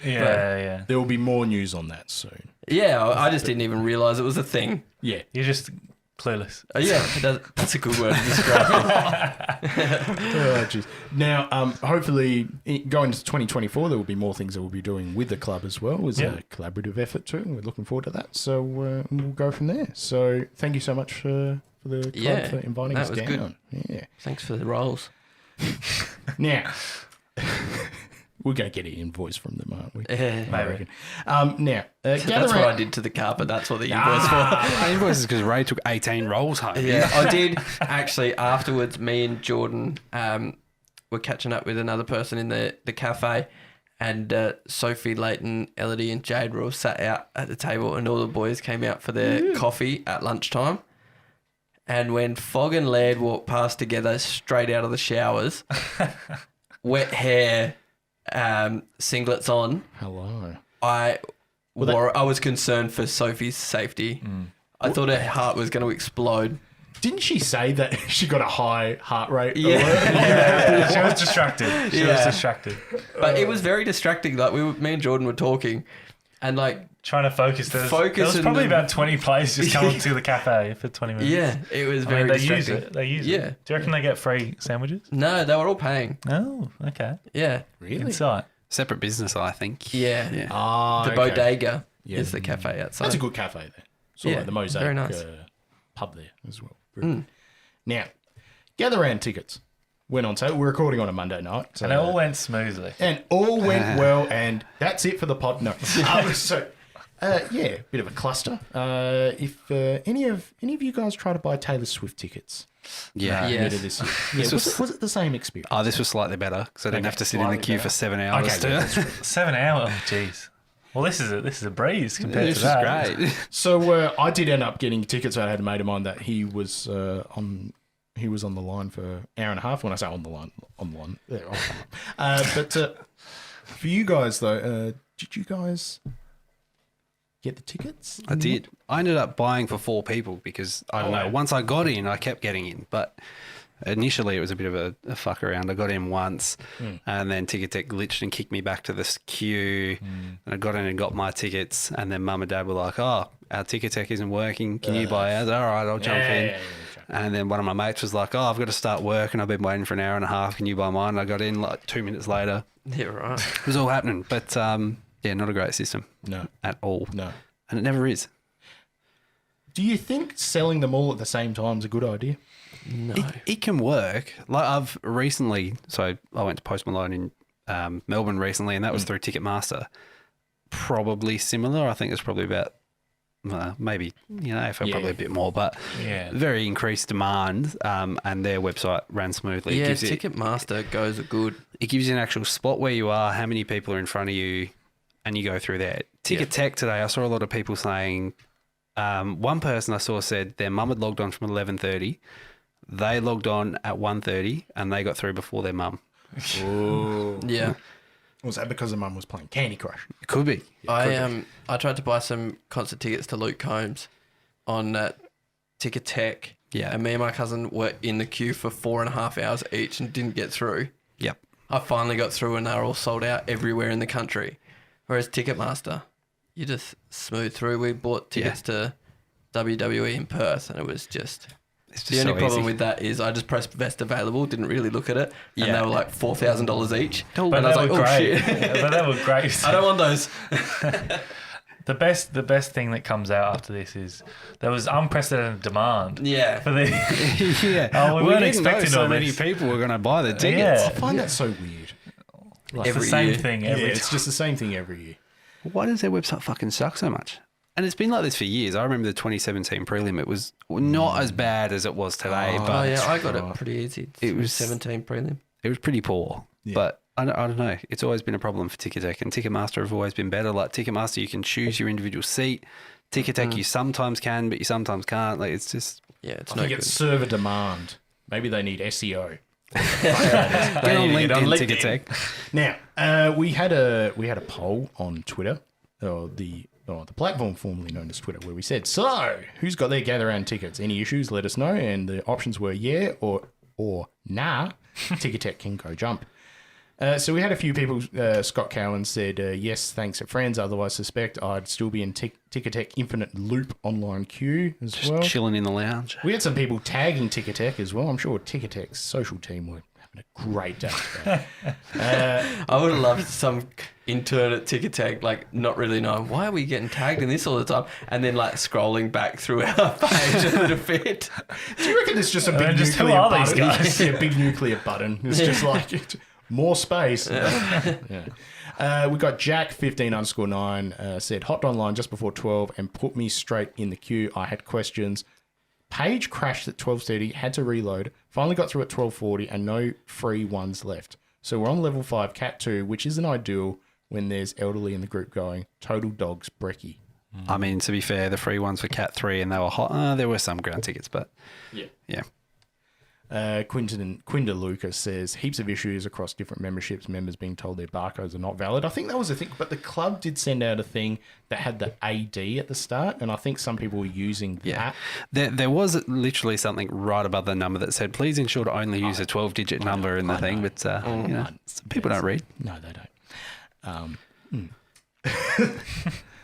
Yeah. There will be more news on that soon. Yeah, I just didn't even realise it was a thing. Yeah. You're just clueless. That's a good word to describe it. Now, hopefully, going into 2024, there will be more things that we'll be doing with the club as well. It's a collaborative effort too, and we're looking forward to that. So we'll go from there. So thank you so much for the club for inviting us down. Good. Yeah. Thanks for the rolls. Now, we're going to get an invoice from them, aren't we? Yeah. I reckon. Now, that's what I did to the carpet. That's what the invoice for. The invoice is because Ray took 18 rolls home. Yeah, I did. Actually, afterwards, me and Jordan were catching up with another person in the cafe, and Sophie, Lleyton, Elodie and Jade were all sat out at the table, and all the boys came out for their coffee at lunchtime. And when Fog and Laird walked past together straight out of the showers, wet hair, singlets on, Hello. I was concerned for Sophie's safety. I thought her heart was going to explode. Didn't she say that she got a high heart rate? Yeah. alert? She was distracted. She was distracted. But it was very distracting. Like me and Jordan were talking, and like Trying to focus. There was and probably about 20 players just coming to the cafe for 20 minutes. yeah, it was very they distracting. use it. They use Yeah. it. Do you reckon they get free sandwiches? No, they were all paying. Oh, okay. Yeah, Really? Insight. Separate business, I think. yeah. Yeah. Ah, The okay. Bodega Yeah. is the cafe outside. That's a good cafe there. Sort of Yeah, like the Mosaic very nice. pub there as well. Very good. Now, gather round tickets went on sale. We're recording on a Monday night. So, And it all went smoothly. and all went well, and that's it for the pod. No. Yeah, bit of a cluster. If any of you guys try to buy Taylor Swift tickets Yeah. Yeah. later this year, yeah, was it the same experience? Oh, this was slightly better because I didn't have to sit in the slightly queue better. for 7 hours. Okay, yeah, that's true. 7 hours. Oh, jeez. Well, this is a breeze compared This to was that. great. So I did end up getting tickets. I had a mate of mine that he was on the line for an hour and a half. When I say on the line, yeah, on the line. But for you guys though, did you guys get the tickets? I did. I ended up buying for 4 people because I don't know. wow. Once I got in, I kept getting in, but initially it was a bit of a fuck around. I got in once, and then Ticketek glitched and kicked me back to this queue. And I got in and got my tickets, and then Mum and Dad were like, "Oh, our Ticketek isn't working. Can you buy ours?" All right, I'll jump in. Yeah. And then one of my mates was like, "Oh, I've got to start work, and I've been waiting for an hour and a half. Can you buy mine?" And I got in like 2 minutes later. Yeah, right. It was all happening, but yeah, not a great system No, at all, no. and it never is. Do you think selling them all at the same time is a good idea? No. It can work. Like I've recently, so I went to Post Malone in Melbourne recently, and that was through Ticketmaster. Probably similar. I think it's probably about maybe AFL probably a bit more, but Yeah. very increased demand. And their website ran smoothly. Yeah, It gives you- Ticketmaster goes good. it gives you an actual spot where you are, how many people are in front of you, and you go through there. Ticketek today, I saw a lot of people saying. One person I saw said their mum had logged on from 11:30. They logged on at 1:30 and they got through before their mum. Yeah. Was that because the mum was playing Candy Crush? It could be. I tried to buy some concert tickets to Luke Combs on Ticketek. Yeah. And me and my cousin were in the queue for 4.5 hours each and didn't get through. Yep. I finally got through and they were all sold out everywhere in the country. Whereas Ticketmaster, you just smooth through. We bought tickets to WWE in Perth and it was just... It's just The only so problem easy. with that is I just pressed best available, didn't really look at it, and Yeah. they were like $4,000 each. But and I was they like, were oh great. shit. Yeah, but they were great. I don't want those. The best thing that comes out after this is there was unprecedented demand. Yeah. For the yeah. Oh, we weren't didn't know expecting so all many this. people were going to buy the tickets. Yeah. I find that so weird. It's Every the same year. thing Yeah, every it's time. just the same thing every year. Why does their website fucking suck so much? And it's been like this for years. I remember the 2017 prelim. It was not as bad as it was today, Oh but yeah, I got it pretty easy. It was 17 prelim. it was pretty poor. But I don't know. It's always been a problem for Ticketek, and Ticketmaster have always been better. Like Ticketmaster, you can choose your individual seat. Ticketek, you sometimes can, but you sometimes can't. Like it's just Yeah, it's I no think good. it's server demand. Maybe they need SEO. get on need to get on LinkedIn, LinkedIn. Ticketek. Now, we had a poll on Twitter, or the platform formerly known as Twitter, where we said, so who's got their gather round tickets? Any issues? Let us know. And the options were yeah or nah. Ticketek can go jump. So we had a few people. Scott Cowan said, yes, thanks at friends. Otherwise, suspect I'd still be in Ticketek Infinite Loop online queue as Just well. chilling in the lounge. We had some people tagging Ticketek as well. I'm sure Ticketek's social team were having a great day today. I would have loved some intern at Ticketek, like not really knowing why are we getting tagged in this all the time, and then like scrolling back through our page a little bit. Do you reckon it's just a big just who nuclear are these button? guys? Yeah, big nuclear button. It's just like more space. Yeah. We got Jack15_9 said, hopped online just before 12 and put me straight in the queue. I had questions. Page crashed at 12:30, had to reload. Finally got through at 12:40 and no free ones left. So we're on level 5, Cat 2, which isn't ideal, when there's elderly in the group going, total dogs, brekkie. I mean, to be fair, the free ones were Cat 3 and they were hot. There were some ground tickets, but yeah. Quinda Lucas says heaps of issues across different memberships, members being told their barcodes are not valid. I think that was a thing, but the club did send out a thing that had the AD at the start, and I think some people were using that. There was literally something right above the number that said, please ensure to only use a 12-digit number in the thing, but people don't read. No, they don't.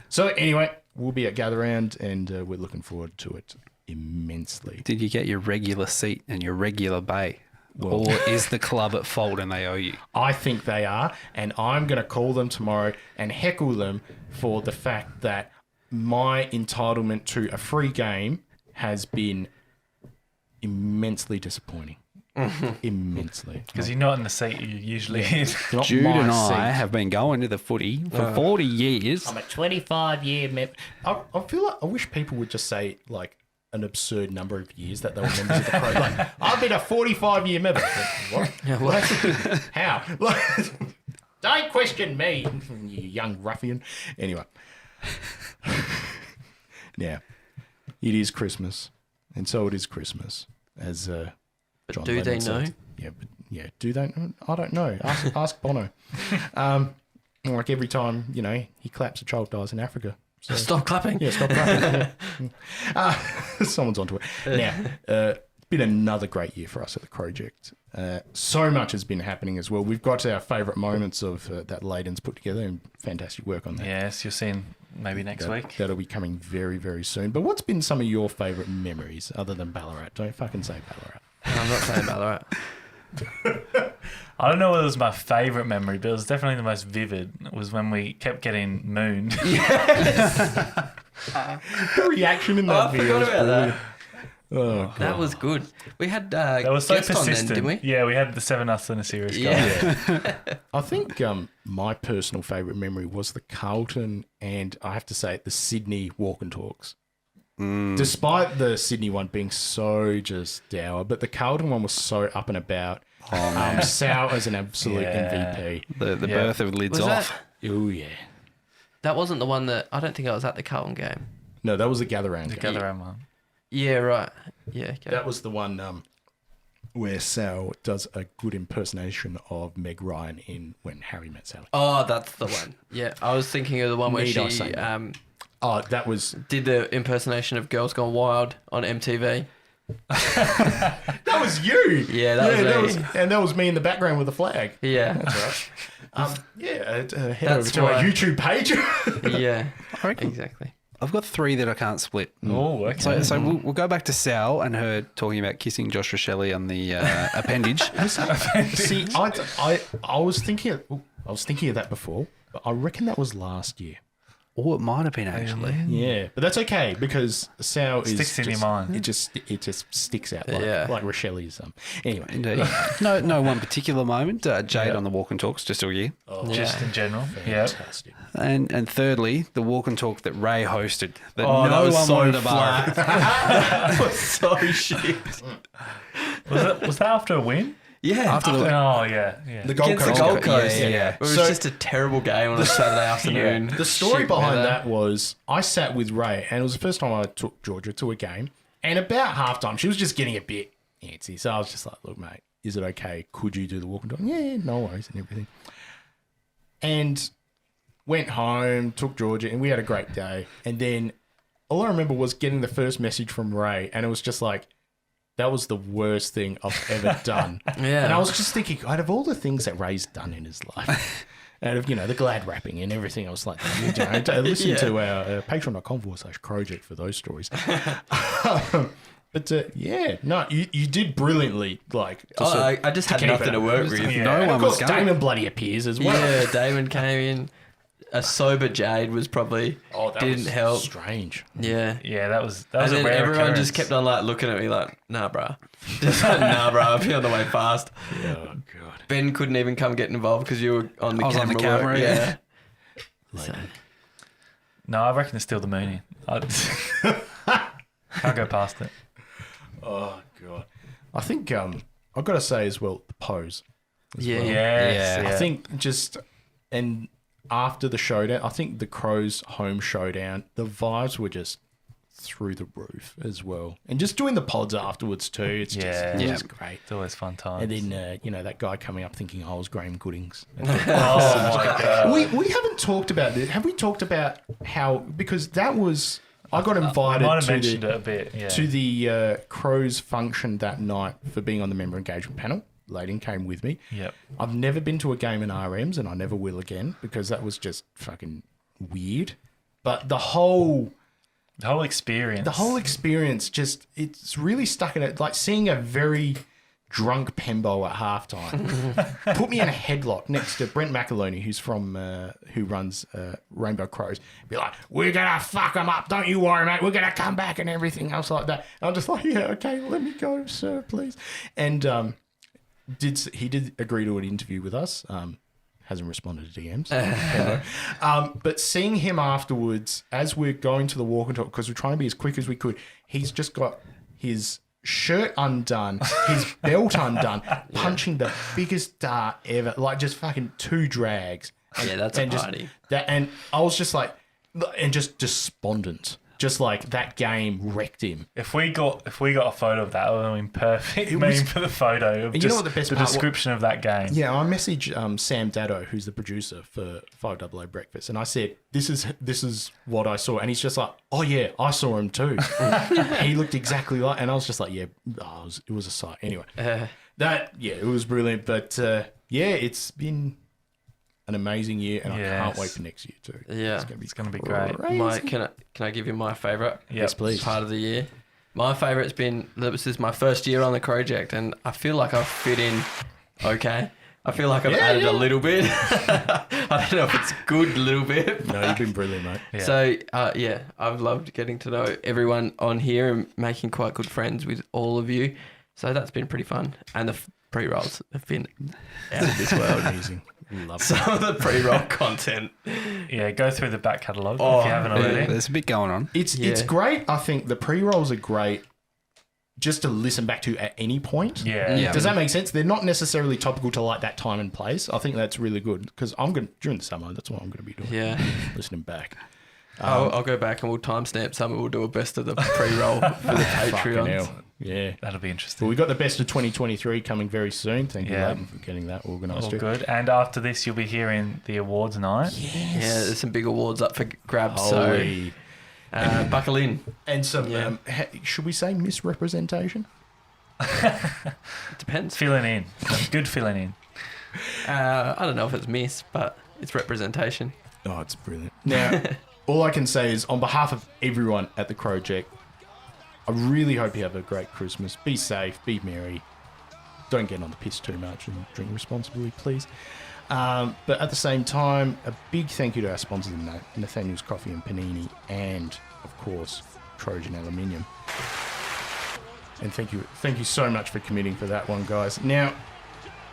So anyway, we'll be at Gather Round, and we're looking forward to it immensely. Did you get your regular seat and your regular bay? Or is the club at fault and they owe you? I think they are, and I'm going to call them tomorrow and heckle them for the fact that my entitlement to a free game has been immensely disappointing. Immensely. Because you're not in the seat you usually is. Jude and I have been going to the footy for 40 years. I'm a 25-year member. I feel like I wish people would just say, like, an absurd number of years that they were members of the Crows. Like, I've been a 45-year member. What? What? How? Don't question me, you young ruffian. Anyway. Yeah. It is Christmas. And so it is Christmas. As John do Lennon they said. know? Yeah, but yeah. Do they know? I don't know. Ask Bono. Like every time, he claps, a child dies in Africa. So, Stop clapping. yeah, stop clapping. Yeah. Someone's onto it. Now, it's been another great year for us at the Crowject. So much has been happening as well. We've got our favourite moments of that Lleyton's put together, and fantastic work on that. Yes, you'll see maybe next week. That'll be coming very, very soon. But what's been some of your favourite memories other than Ballarat? Don't fucking say Ballarat. I'm not saying Ballarat. I don't know whether it was my favourite memory, but it was definitely the most vivid. It was when we kept getting mooned. The reaction in that video. I forgot about that. Oh, God. That was good. We had That was so guests on persistent. then, didn't we? Yeah, we had the 7 Us and a serious guy. Yeah. I think my personal favourite memory was the Carlton and, I have to say, the Sydney walk and talks. Despite the Sydney one being so just dour, but the Carlton one was so up and about. Sal as an absolute MVP. The birth of Lids Was Off. that, Oh, yeah. that wasn't the one that... I don't think I was at the Carlton game. No, that was the Gather Round. The Gather Round one. Yeah, right. Yeah, okay. That was the one where Sal does a good impersonation of Meg Ryan in When Harry Met Sally. Oh, that's the one. Yeah, I was thinking of the one where Need I she say that? Oh, that was... did the impersonation of Girls Gone Wild on MTV. That was you! Yeah, that was me. And that was me in the background with the flag. Yeah. That's right. Head That's over to our why- YouTube page. Yeah, I reckon exactly. I've got 3 that I can't split. Oh, okay. So we'll go back to Sal and her talking about kissing Josh Rochelle on the appendage. See, I was thinking of that before, but I reckon that was last year. Or it might have been actually. Yeah, but that's okay because Sal is Sticks in your mind. It just sticks out Yeah. like Rochelle's. Anyway, Indeed. No one particular moment. Jade on the walk and talks just all year. Just in general. Yeah. fantastic. And thirdly, the walk and talk that Ray hosted. That Oh, that no was one so wanted to flat. borrow. That was so shit. Was that after a win? Yeah. Oh, yeah. The Gold Against the Coast. Gold Coast. Yeah. It was So- just a terrible game on a Saturday afternoon. The story Shit behind weather. that was I sat with Ray, and it was the first time I took Georgia to a game. And about halftime, she was just getting a bit antsy. So I was just like, "Look, mate, is it okay? Could you do the walk and talk?" Yeah, no worries, and everything. And went home, took Georgia, and we had a great day. And then all I remember was getting the first message from Ray, and it was just like, that was the worst thing I've ever done. Yeah. And I was just thinking, out of all the things that Ray's done in his life, out of, the glad wrapping and everything, I was like, listen to our patreon.com/Crowject for those stories. But you did brilliantly. I just had keep nothing it to up. work with. Yeah. No And one of was course, going. Damon bloody appears as well. Yeah, Damon came in. A sober Jade was probably That didn't was help. strange. Yeah. Yeah, that was And a then rare everyone occurrence. just kept on looking at me like, nah, bruh. Just like, nah, bruh, I'll be on the way past. Oh, God. Ben couldn't even come get involved because you were on the I was camera. on the camera, work. yeah. No, I reckon it's still the Mooney. Can't go past it. Oh, God. I think I've got to say as well, the pose. Yeah. Yes, Yeah. yeah. I think just, and after the showdown, I think the Crows home showdown, the vibes were just through the roof as well. And just doing the pods afterwards too, it's just great. It's always fun times. And then, that guy coming up thinking I was Graham Goodings. Oh, my God. We haven't talked about this. Have we talked about how, because that was, I got invited might have mentioned it a bit, to the Crows function that night for being on the member engagement panel. Lleyton came with me. Yep. I've never been to a game in RMs, and I never will again, because that was just fucking weird. But the whole experience just, it's really stuck in it. Like seeing a very drunk Pembo at halftime put me in a headlock next to Brent McAlooney, who runs Rainbow Crows. Be like, we're gonna fuck them up, don't you worry, mate, we're gonna come back, and everything else like that. And I'm just like, yeah, okay, let me go, sir, please. And he did agree to an interview with us. Hasn't responded to DMs. But seeing him afterwards, as we're going to the walk and talk, because we're trying to be as quick as we could, he's just got his shirt undone, his belt undone, punching the biggest dart ever, like just fucking 2 drags. Yeah, that's a party. And I was just like, and just despondent. Just like that game wrecked him. If we got a photo of that, it would have been perfect meme for the photo. Of you know what the best part description of that game. Yeah, I messaged Sam Daddo, who's the producer for 5AA Breakfast, and I said, "This is what I saw," and he's just like, "Oh yeah, I saw him too." He looked exactly like, and I was just like, "Yeah, it was a sight." Anyway, it was brilliant, but it's been an amazing year, and I can't wait for next year too. Yeah, it's gonna be great. Mike, can I give you my favourite? Yes, please. Part of the year. My favourite's been, this is my first year on the Crowject, and I feel like I've fit in okay. I feel like I've added a little bit. I don't know if it's good, a little bit. No, you've been brilliant, mate. Yeah. So, I've loved getting to know everyone on here and making quite good friends with all of you. So that's been pretty fun. And the pre-rolls have been out of this world. Amazing. Love some of the pre-roll content. Yeah, go through the back catalogue if you haven't already. There's a bit going on. It's great. I think the pre-rolls are great just to listen back to at any point. Yeah. Does that make sense? They're not necessarily topical to like that time and place. I think that's really good because during the summer, that's what I'm going to be doing. Yeah. Listening back. I'll go back and we'll timestamp some and we'll do a best of the pre-roll for the Patreons. Yeah. That'll be interesting. Well, we got the best of 2023 coming very soon. Thank you, Lleyton, for getting that organised. All good. And after this, you'll be hearing the awards night. Yes. Yeah, there's some big awards up for grabs. Holy. So buckle in. And some, should we say misrepresentation? It depends. Filling in. Good filling in. I don't know if it's miss, but it's representation. Oh, it's brilliant. Now, all I can say is on behalf of everyone at the Crowject, I really hope you have a great Christmas. Be safe, be merry. Don't get on the piss too much and drink responsibly, please. But at the same time, a big thank you to our sponsors, Nathaniel's Coffee and Panini, and, of course, Trojan Aluminium. And thank you so much for committing for that one, guys. Now,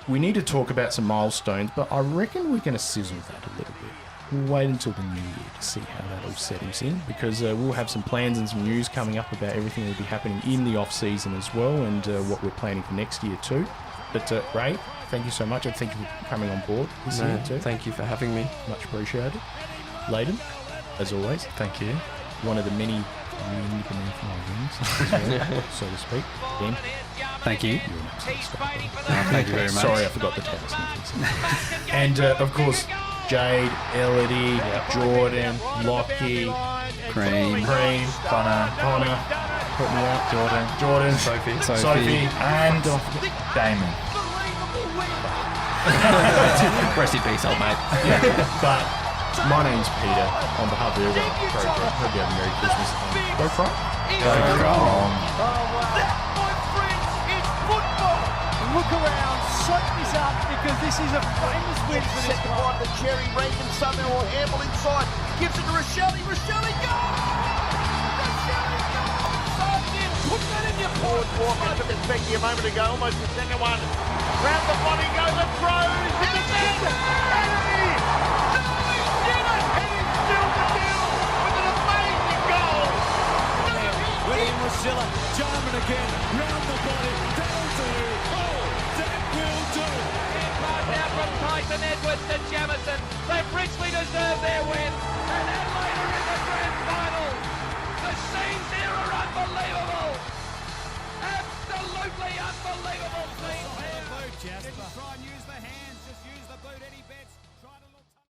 we need to talk about some milestones, but I reckon we're going to sizzle that a little bit. We'll wait until the new year to see how that all settles in, because we'll have some plans and some news coming up about everything that will be happening in the off-season as well, and what we're planning for next year too. But Ray, thank you so much, and thank you for coming on board this year too. Thank you for having me. Much appreciated. Lleyton, as always. Thank you. One of the many wind beneath my wings, so to speak. Ben, thank you. you're an absolute star. Thank you very much. Sorry, I forgot the text. And of course, Jade, Elodie, Jordan, Lockie, Cream, Connor, help me out, Jordan, Sophie, and Damon. Rest in peace, old mate. But my name's Peter. On behalf of everyone at the Crowject, hope you have a Merry Christmas and go Crom. Look around, soak this up, because this is a famous win for this club. The Cherry Reagan somehow will handle inside. Gives it to Rochelle. Rochelle, go! Put that in your forward walk. Took it back a moment ago, almost the second one. Round the body go the Crows. Hit it then! He did it! And he sealed the deal with an amazing goal. William Rosilla, Jarman again, round the body, down to that will do. Now from Tyson Edwards to Jamison. They've richly deserved their win.